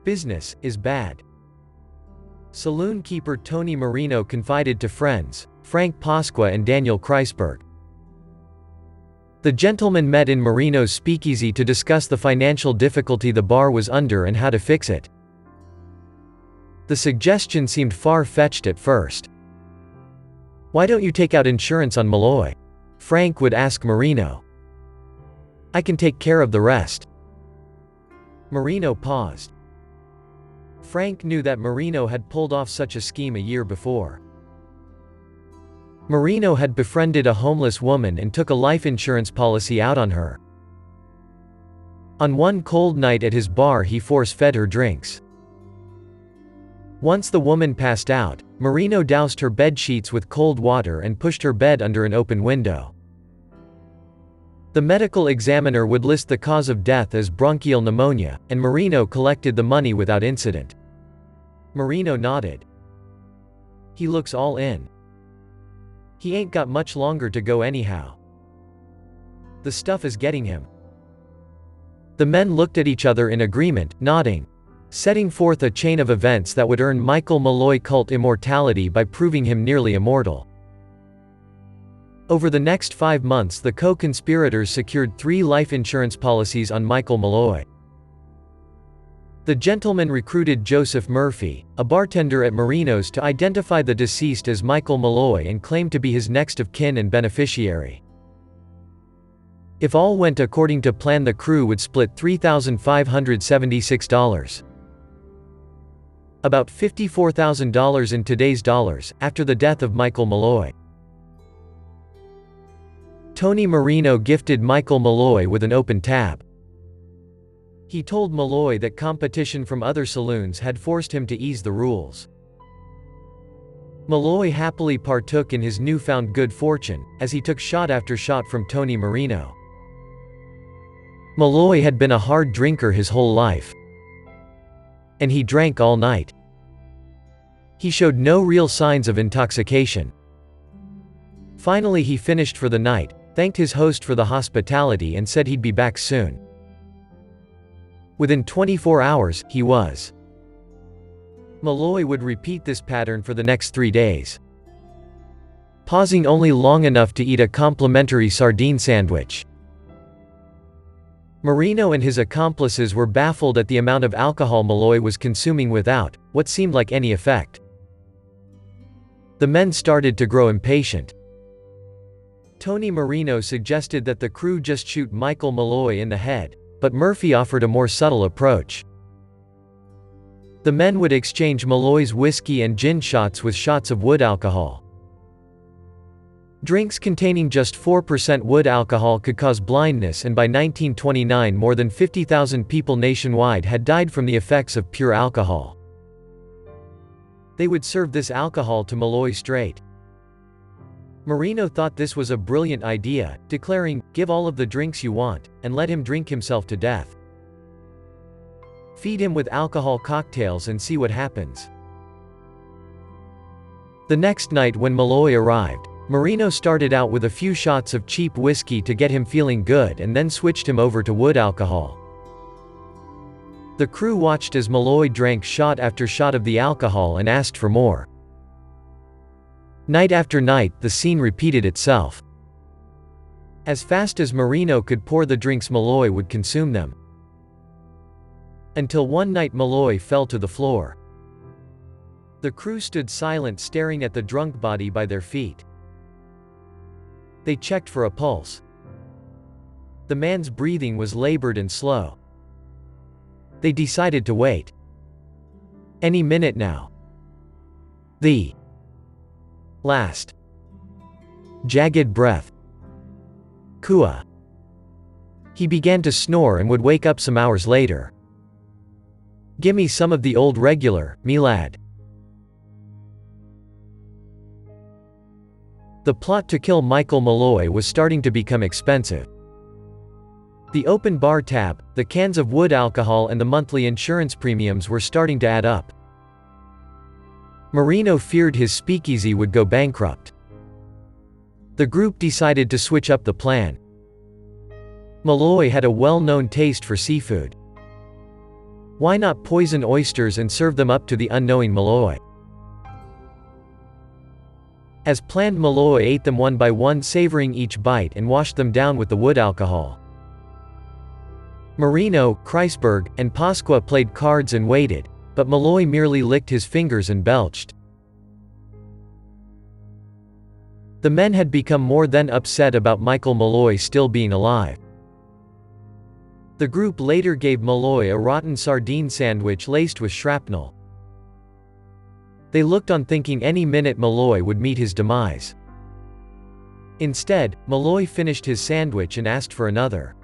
Business is bad. Saloon keeper Tony Marino confided to friends, Frank Pasqua and Daniel Kreisberg. The gentlemen met in Marino's speakeasy to discuss the financial difficulty the bar was under and how to fix it. The suggestion seemed far-fetched at first. "Why don't you take out insurance on Malloy?" Frank would ask Marino. "I can take care of the rest." Marino paused. Frank knew that Marino had pulled off such a scheme a year before. Marino had befriended a homeless woman and took a life insurance policy out on her. On one cold night at his bar, he force-fed her drinks. Once the woman passed out, Marino doused her bed sheets with cold water and pushed her bed under an open window. The medical examiner would list the cause of death as bronchial pneumonia, and Marino collected the money without incident. Marino nodded. "He looks all in. He ain't got much longer to go anyhow. The stuff is getting him." The men looked at each other in agreement, nodding, setting forth a chain of events that would earn Michael Malloy cult immortality by proving him nearly immortal. Over the next 5 months, the co-conspirators secured 3 life insurance policies on Michael Malloy. The gentlemen recruited Joseph Murphy, a bartender at Marino's, to identify the deceased as Michael Malloy and claim to be his next of kin and beneficiary. If all went according to plan, the crew would split $3,576. About $54,000 in today's dollars, after the death of Michael Malloy. Tony Marino gifted Michael Malloy with an open tab. He told Malloy that competition from other saloons had forced him to ease the rules. Malloy happily partook in his newfound good fortune, as he took shot after shot from Tony Marino. Malloy had been a hard drinker his whole life. And he drank all night. He showed no real signs of intoxication. Finally he finished for the night, thanked his host for the hospitality and said he'd be back soon. Within 24 hours, he was. Malloy would repeat this pattern for the next 3 days, pausing only long enough to eat a complimentary sardine sandwich. Marino and his accomplices were baffled at the amount of alcohol Malloy was consuming without what seemed like any effect. The men started to grow impatient. Tony Marino suggested that the crew just shoot Michael Malloy in the head, but Murphy offered a more subtle approach. The men would exchange Malloy's whiskey and gin shots with shots of wood alcohol. Drinks containing just 4% wood alcohol could cause blindness, and by 1929 more than 50,000 people nationwide had died from the effects of pure alcohol. They would serve this alcohol to Malloy straight. Marino thought this was a brilliant idea, declaring, "Give all of the drinks you want, and let him drink himself to death. Feed him with alcohol cocktails and see what happens." The next night when Malloy arrived, Marino started out with a few shots of cheap whiskey to get him feeling good and then switched him over to wood alcohol. The crew watched as Malloy drank shot after shot of the alcohol and asked for more. Night after night, the scene repeated itself. As fast as Marino could pour the drinks, Malloy would consume them. Until one night Malloy fell to the floor. The crew stood silent, staring at the drunk body by their feet. They checked for a pulse. The man's breathing was labored and slow. They decided to wait. Any minute now. The last jagged breath. Kua. He began to snore and would wake up some hours later. "Gimme some of the old regular, me lad." The plot to kill Michael Malloy was starting to become expensive. The open bar tab, the cans of wood alcohol and the monthly insurance premiums were starting to add up. Marino feared his speakeasy would go bankrupt. The group decided to switch up the plan. Malloy had a well-known taste for seafood. Why not poison oysters and serve them up to the unknowing Malloy? As planned, Malloy ate them one by one, savoring each bite, and washed them down with the wood alcohol. Marino, Kreisberg, and Pasqua played cards and waited, but Malloy merely licked his fingers and belched. The men had become more than upset about Michael Malloy still being alive. The group later gave Malloy a rotten sardine sandwich laced with shrapnel. They looked on, thinking any minute Malloy would meet his demise. Instead, Malloy finished his sandwich and asked for another.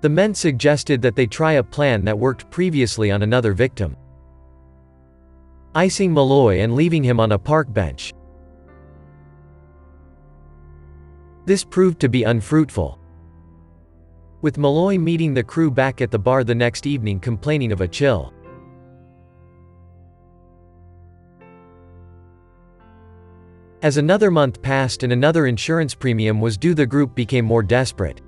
The men suggested that they try a plan that worked previously on another victim: icing Malloy and leaving him on a park bench. This proved to be unfruitful, with Malloy meeting the crew back at the bar the next evening complaining of a chill. As another month passed and another insurance premium was due, the group became more desperate.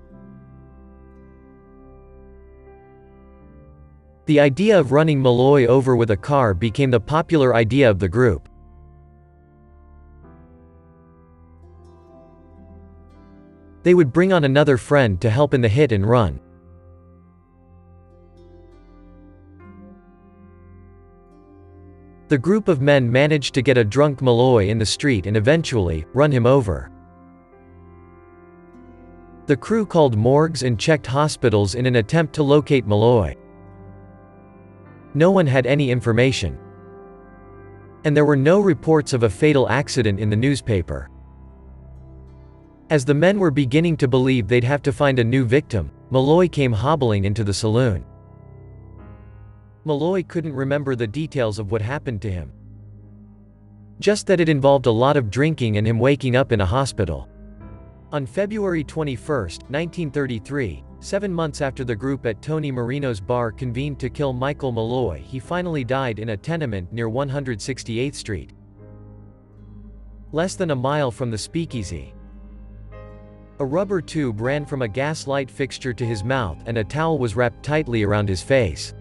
The idea of running Malloy over with a car became the popular idea of the group. They would bring on another friend to help in the hit and run. The group of men managed to get a drunk Malloy in the street and eventually run him over. The crew called morgues and checked hospitals in an attempt to locate Malloy. No one had any information, and there were no reports of a fatal accident in the newspaper. As the men were beginning to believe they'd have to find a new victim, Malloy came hobbling into the saloon. Malloy couldn't remember the details of what happened to him, just that it involved a lot of drinking and him waking up in a hospital. On February 21, 1933, 7 months after the group at Tony Marino's bar convened to kill Michael Malloy, he finally died in a tenement near 168th Street, less than a mile from the speakeasy. A rubber tube ran from a gas light fixture to his mouth and a towel was wrapped tightly around his face.